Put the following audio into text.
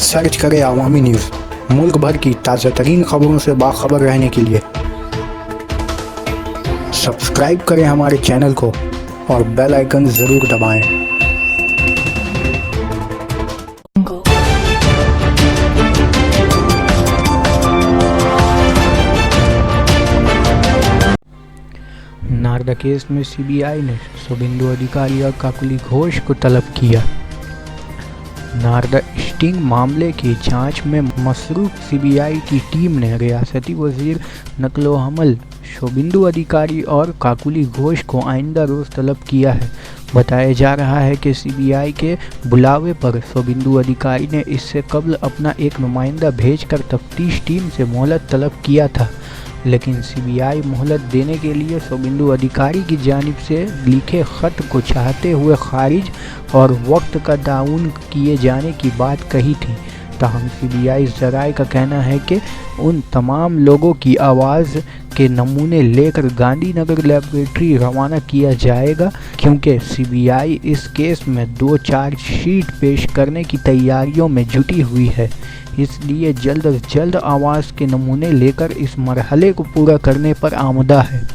Search करें अवामी news. मुल्क भर की ताज़ा तरीन खबरों से बाखबर रहने के लिए सब्सक्राइब करें हमारे चैनल को और बेल आइकन ज़रूर दबाएं। नारदा केस में सीबीआई ने शुभेंदु अधिकारी और काकुली घोष को तलब किया। नारदा स्टिंग मामले की जांच में मसरूफ सीबीआई की टीम ने रियासती वजीर नकलो हमल शुभेंदु अधिकारी और काकुली घोष को आइंदा रोज़ तलब किया है। बताया जा रहा है कि सीबीआई के बुलावे पर शुभेंदु अधिकारी ने इससे कबल अपना एक नुमाइंदा भेजकर तफ्तीश टीम से मोहलत तलब किया था, लेकिन सीबीआई मोहलत देने के लिए शुभेंदु अधिकारी की जानिब से लिखे ख़त को चाहते हुए खारिज और वक्त का ताउन किए जाने की बात कही थी। ताहम सीबीआई ज़राए का कहना है कि उन तमाम लोगों की आवाज़ के नमूने लेकर गांधीनगर लेबोरेटरी रवाना किया जाएगा, क्योंकि सीबीआई इस केस में 2 चार्जशीट पेश करने की तैयारियों में जुटी हुई है। इसलिए जल्द अज जल्द आवाज़ के नमूने लेकर इस मरहले को पूरा करने पर आमदा है।